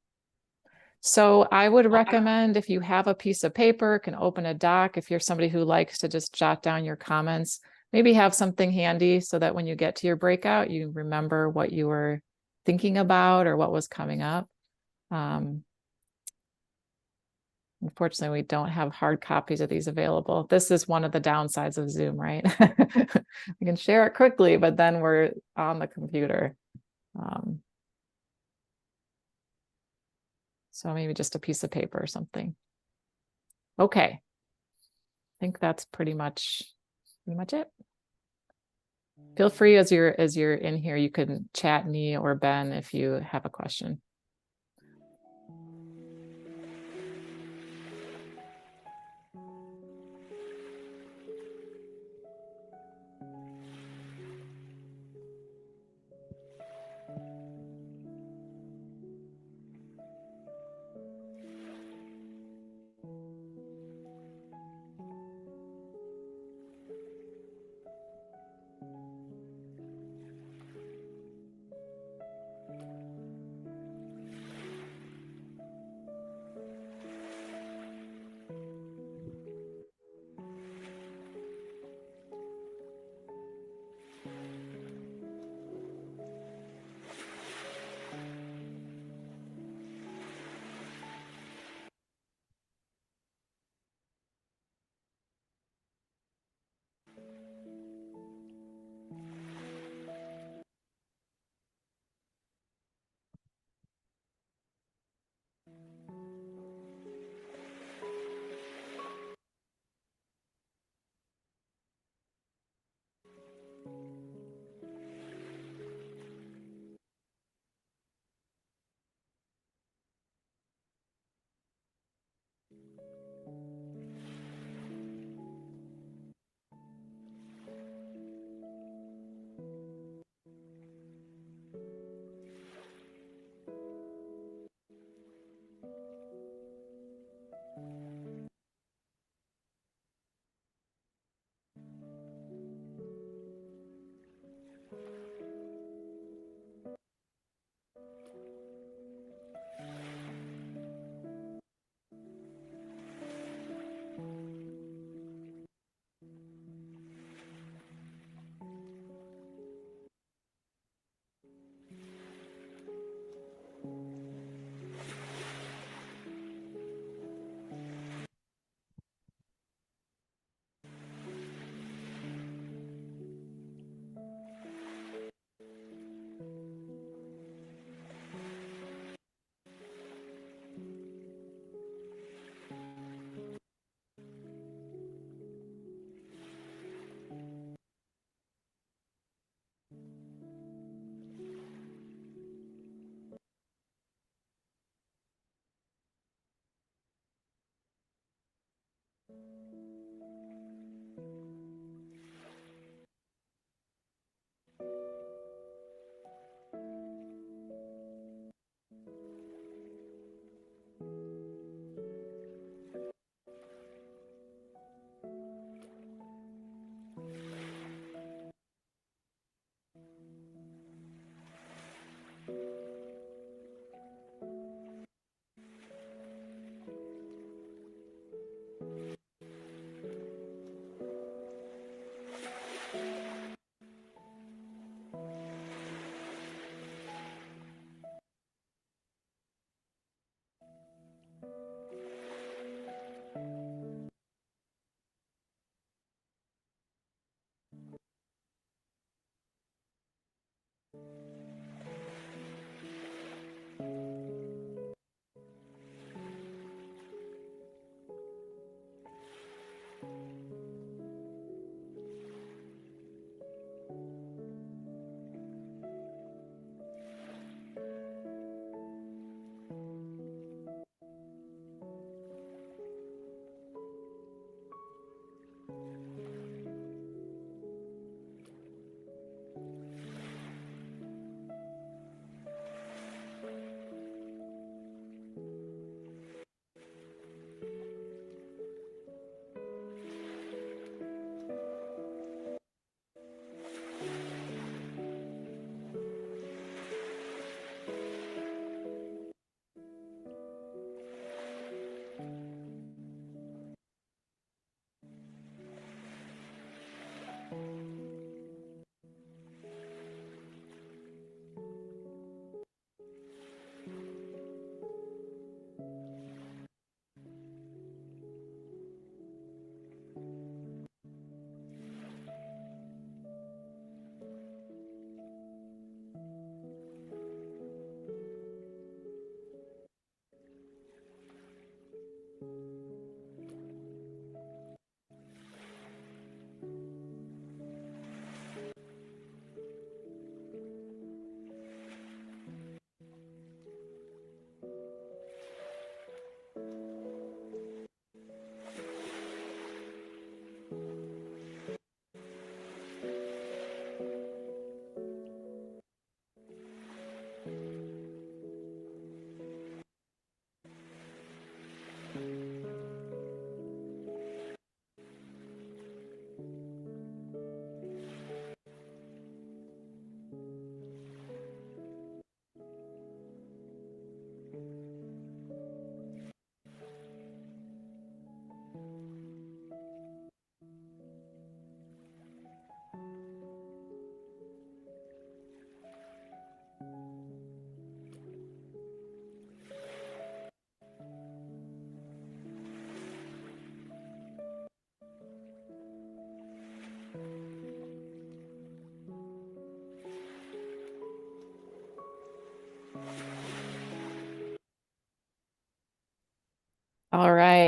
[SPEAKER 2] So I would recommend if you have a piece of paper, can open a doc, if you're somebody who likes to just jot down your comments, maybe have something handy so that when you get to your breakout, you remember what you were thinking about or what was coming up. Unfortunately, we don't have hard copies of these available. This is one of the downsides of Zoom, right? We can share it quickly, but then we're on the computer. So maybe just a piece of paper or something. Okay. I think that's pretty much it. Feel free as you're in here, you can chat me or Ben if you have a question.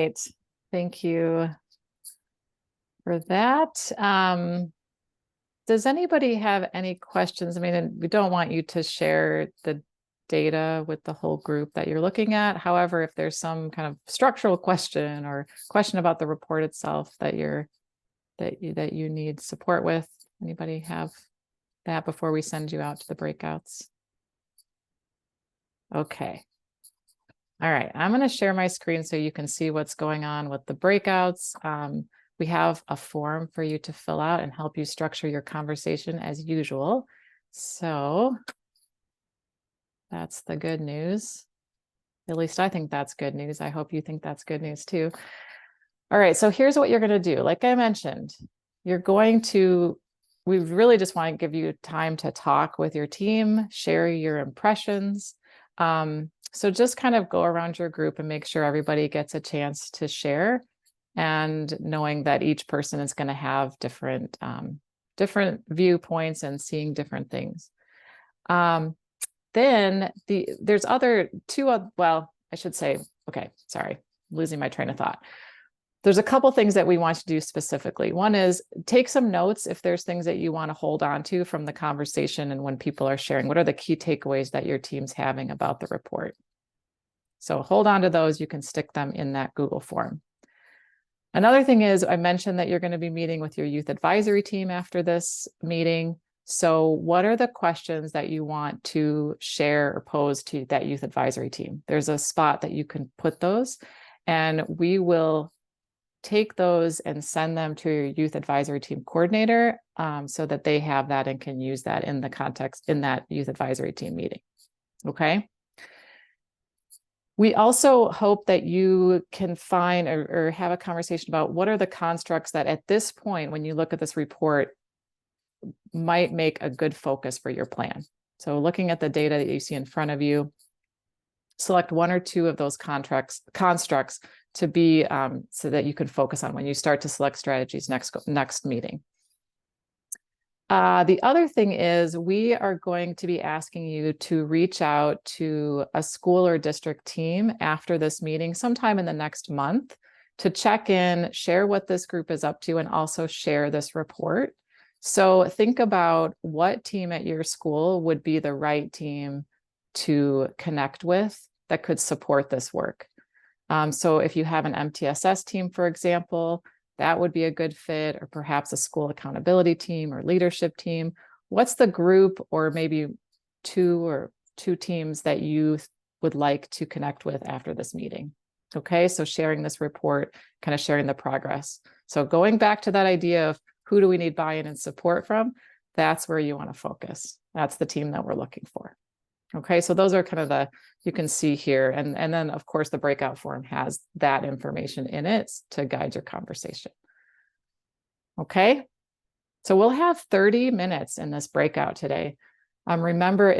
[SPEAKER 2] right. Thank you for that. Does anybody have any questions? I mean, we don't want you to share the data with the whole group that you're looking at. However, if there's some kind of structural question or question about the report itself that you need support with, anybody have that before we send you out to the breakouts? Okay. All right, I'm going to share my screen so you can see what's going on with the breakouts. We have a form for you to fill out and help you structure your conversation as usual. So that's the good news. At least I think that's good news. I hope you think that's good news too. All right, so here's what you're going to do. Like I mentioned, we really just want to give you time to talk with your team, share your impressions. So just kind of go around your group and make sure everybody gets a chance to share, and knowing that each person is going to have different viewpoints and seeing different things. Then there's I should say, okay, sorry, losing my train of thought. There's a couple things that we want to do specifically. One is take some notes if there's things that you want to hold on to from the conversation and when people are sharing. What are the key takeaways that your team's having about the report? So hold on to those. You can stick them in that Google form. Another thing is, I mentioned that you're going to be meeting with your youth advisory team after this meeting. So what are the questions that you want to share or pose to that youth advisory team? There's a spot that you can put those, and we will take those and send them to your youth advisory team coordinator, so that they have that and can use that in the context in that youth advisory team meeting. Okay. We also hope that you can find or have a conversation about what are the constructs that at this point, when you look at this report, might make a good focus for your plan. So looking at the data that you see in front of you, select one or two of those constructs to be so that you can focus on when you start to select strategies next meeting. The other thing is we are going to be asking you to reach out to a school or district team after this meeting sometime in the next month to check in, share what this group is up to, and also share this report. So think about what team at your school would be the right team to connect with that could support this work. So if you have an MTSS team, for example, that would be a good fit, or perhaps a school accountability team or leadership team. What's the group or maybe two teams that you would like to connect with after this meeting? Okay, so sharing this report, kind of sharing the progress. So going back to that idea of who do we need buy-in and support from, that's where you want to focus. That's the team that we're looking for. Okay, so those are kind of you can see here. And then of course the breakout form has that information in it to guide your conversation. Okay, so we'll have 30 minutes in this breakout today. Remember,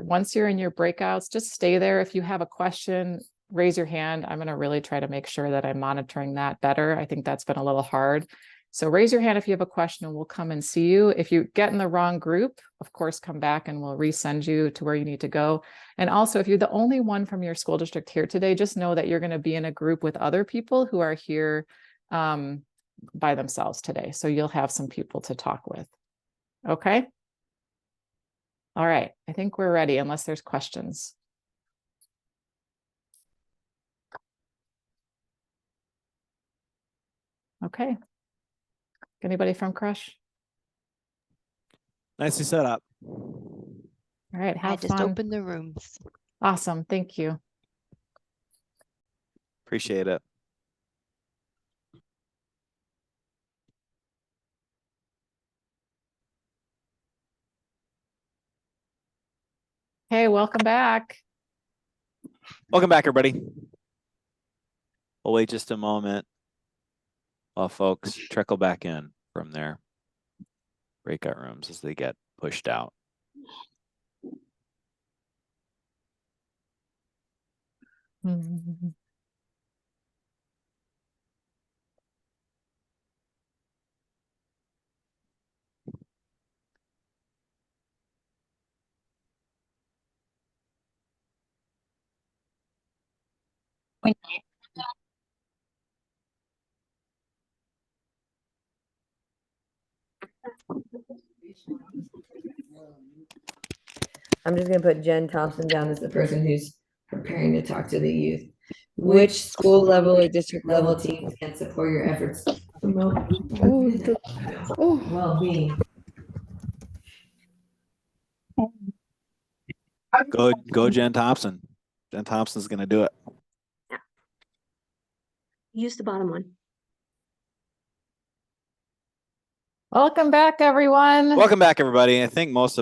[SPEAKER 2] once you're in your breakouts, just stay there. If you have a question, raise your hand. I'm going to really try to make sure that I'm monitoring that better. I think that's been a little hard. So raise your hand if you have a question and we'll come and see you. If you get in the wrong group, of course, come back and we'll resend you to where you need to go. And also, if you're the only one from your school district here today, just know that you're going to be in a group with other people who are here by themselves today. So you'll have some people to talk with. Okay. All right. I think we're ready unless there's questions. Okay. Anybody from Crush?
[SPEAKER 3] Nicely set up.
[SPEAKER 2] All right, have
[SPEAKER 1] I just
[SPEAKER 2] fun.
[SPEAKER 1] opened the rooms.
[SPEAKER 2] Awesome, thank you.
[SPEAKER 3] Appreciate it.
[SPEAKER 2] Hey, welcome back.
[SPEAKER 3] Welcome back, everybody. We'll wait just a moment while folks trickle back in from their breakout rooms as they get pushed out.
[SPEAKER 6] I'm just going to put Jen Thompson down as the person who's preparing to talk to the youth. Which school level or district level teams can support your efforts to promote well-being?
[SPEAKER 3] Go Jen Thompson. Jen Thompson's going to do it.
[SPEAKER 1] Use the bottom one.
[SPEAKER 2] Welcome back, everyone.
[SPEAKER 3] Welcome back, everybody. I think most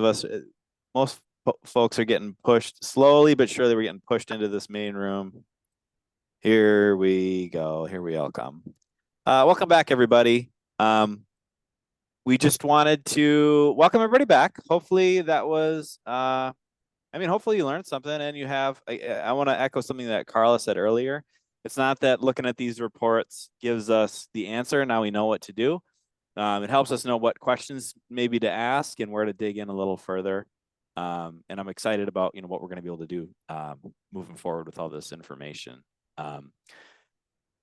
[SPEAKER 3] folks are getting pushed slowly, but surely we're getting pushed into this main room. Here we go. Here we all come. Welcome back, everybody. We just wanted to welcome everybody back. Hopefully that was, hopefully you learned something and you have, I want to echo something that Carla said earlier. It's not that looking at these reports gives us the answer. Now we know what to do. It helps us know what questions maybe to ask and where to dig in a little further. And I'm excited about, what we're going to be able to do moving forward with all this information.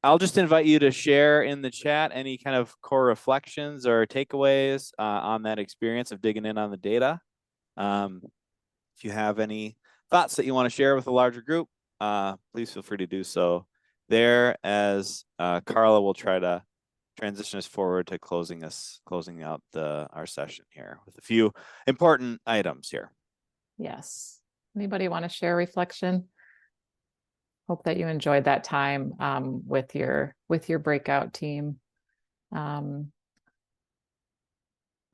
[SPEAKER 3] I'll just invite you to share in the chat any kind of core reflections or takeaways on that experience of digging in on the data. If you have any thoughts that you want to share with a larger group, please feel free to do so there, as Carla will try to transition us forward to closing out our session here with a few important items here.
[SPEAKER 2] Yes. Anybody want to share a reflection? Hope that you enjoyed that time with your breakout team.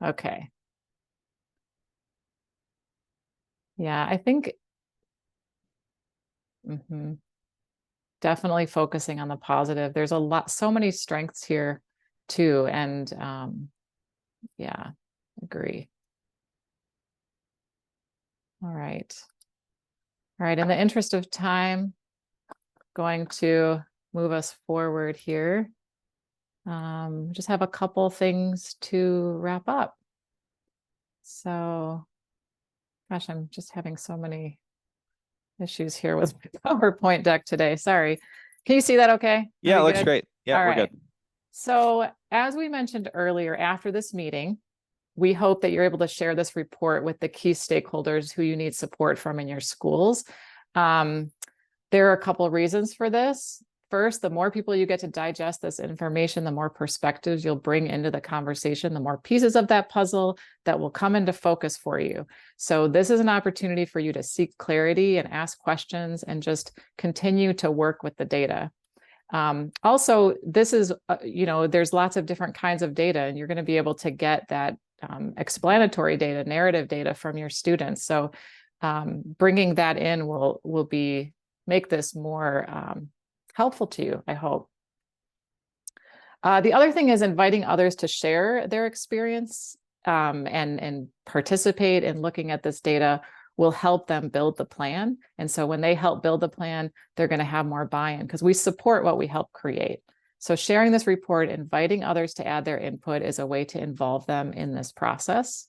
[SPEAKER 2] Okay. Yeah, I think definitely focusing on the positive. There's so many strengths here too. And yeah, agree. All right. In the interest of time, going to move us forward here. Just have a couple things to wrap up. So, gosh, I'm just having so many issues here with my PowerPoint deck today. Sorry. Can you see that okay?
[SPEAKER 3] Yeah, it looks great. Yeah, we're good.
[SPEAKER 2] So as we mentioned earlier, after this meeting, we hope that you're able to share this report with the key stakeholders who you need support from in your schools. There are a couple of reasons for this. First, the more people you get to digest this information, the more perspectives you'll bring into the conversation, the more pieces of that puzzle that will come into focus for you. So this is an opportunity for you to seek clarity and ask questions and just continue to work with the data. Also, this is, there's lots of different kinds of data, and you're going to be able to get that explanatory data, narrative data from your students. So bringing that in will make this more helpful to you, I hope. The other thing is inviting others to share their experience and participate in looking at this data will help them build the plan. And so when they help build the plan, they're going to have more buy-in because we support what we help create. So sharing this report, inviting others to add their input is a way to involve them in this process.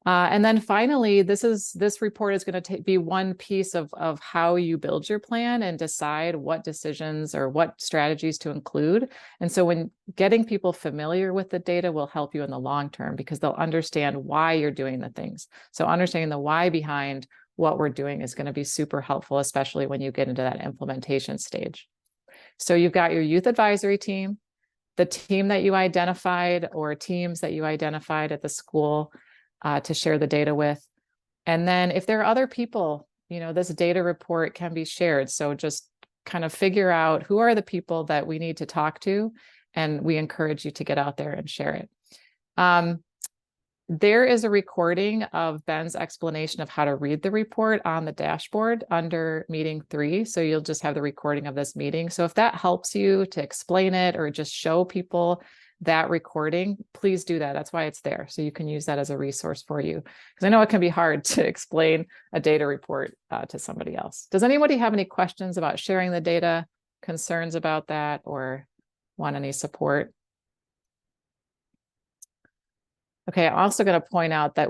[SPEAKER 2] And then finally, this report is going to be one piece of how you build your plan and decide what decisions or what strategies to include. And so when getting people familiar with the data will help you in the long term because they'll understand why you're doing the things. So understanding the why behind what we're doing is going to be super helpful, especially when you get into that implementation stage. So you've got your youth advisory team, the team that you identified or teams that you identified at the school to share the data with. And then if there are other people, this data report can be shared. So just kind of figure out who are the people that we need to talk to, and we encourage you to get out there and share it. There is a recording of Ben's explanation of how to read the report on the dashboard under meeting 3. So you'll just have the recording of this meeting. So if that helps you to explain it or just show people that recording, please do that. That's why it's there. So you can use that as a resource for you. Because I know it can be hard to explain a data report to somebody else. Does anybody have any questions about sharing the data, concerns about that, or want any support? Okay, I'm also going to point out that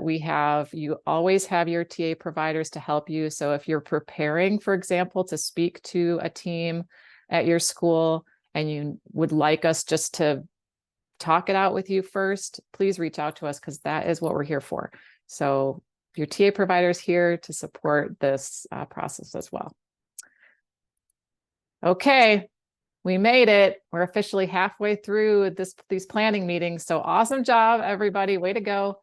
[SPEAKER 2] you always have your TA providers to help you. So if you're preparing, for example, to speak to a team at your school and you would like us just to talk it out with you first, please reach out to us because that is what we're here for. So your TA provider is here to support this process as well. Okay, we made it. We're officially halfway through these planning meetings. So awesome job, everybody. Way to go.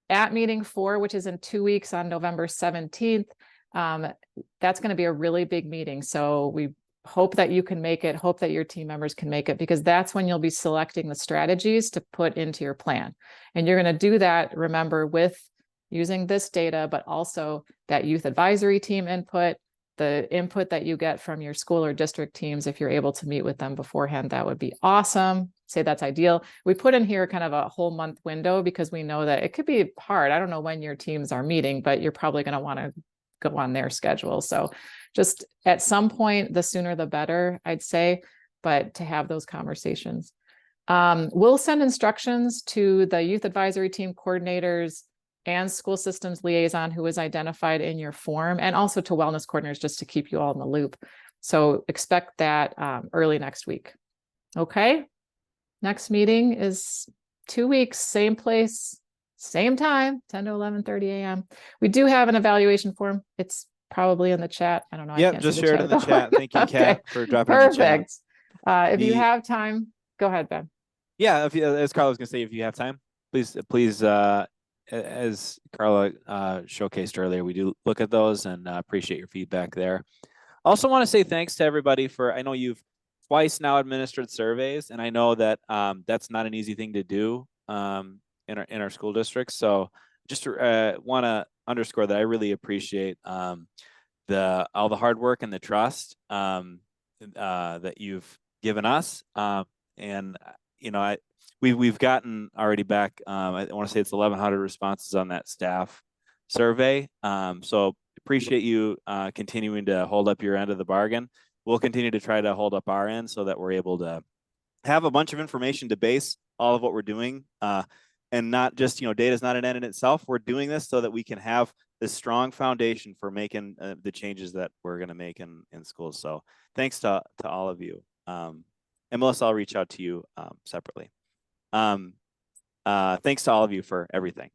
[SPEAKER 2] At meeting 4, which is in 2 weeks on November 17th, that's going to be a really big meeting. So we hope that you can make it, hope that your team members can make it, because that's when you'll be selecting the strategies to put into your plan. And you're going to do that, remember, with using this data, but also that youth advisory team input, the input that you get from your school or district teams. If you're able to meet with them beforehand, that would be awesome. Say that's ideal. We put in here kind of a whole month window because we know that it could be hard. I don't know when your teams are meeting, but you're probably going to want to go on their schedule. So just at some point, the sooner the better, I'd say, but to have those conversations. We'll send instructions to the youth advisory team coordinators and school systems liaison who is identified in your form, and also to wellness coordinators just to keep you all in the loop. So expect that early next week. Okay. Next meeting is 2 weeks, same place, same time, 10 to 11:30 a.m. We do have an evaluation form. It's probably in the chat. I don't know.
[SPEAKER 3] Yep, just share it in the chat. Thank you, Kat,
[SPEAKER 2] Okay.
[SPEAKER 3] for dropping it in the chat.
[SPEAKER 2] Perfect. If you have time, go ahead, Ben.
[SPEAKER 3] Yeah, if you, as Carla was going to say, if you have time, please, as Carla showcased earlier, we do look at those and appreciate your feedback there. Also want to say thanks to everybody for, I know you've twice now administered surveys, and I know that that's not an easy thing to do in our school districts. So just want to underscore that I really appreciate all the hard work and the trust that you've given us. And you know, we've gotten already back. I want to say it's 1,100 responses on that staff survey. So appreciate you continuing to hold up your end of the bargain. We'll continue to try to hold up our end so that we're able to have a bunch of information to base all of what we're doing, and not just, data is not an end in itself. We're doing this so that we can have this strong foundation for making the changes that we're going to make in schools. So thanks to all of you. And Melissa, I'll reach out to you separately. Thanks to all of you for everything.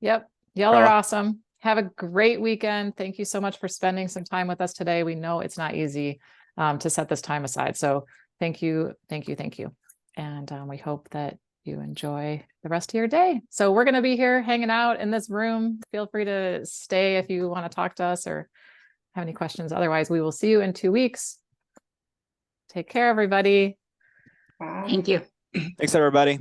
[SPEAKER 2] Yep. Y'all
[SPEAKER 3] Carla.
[SPEAKER 2] are awesome. Have a great weekend. Thank you so much for spending some time with us today. We know it's not easy to set this time aside. So thank you. Thank you. Thank you. And we hope that you enjoy the rest of your day. So we're going to be here hanging out in this room. Feel free to stay if you want to talk to us or have any questions. Otherwise, we will see you in 2 weeks. Take care, everybody.
[SPEAKER 1] Thank you.
[SPEAKER 3] Thanks, everybody.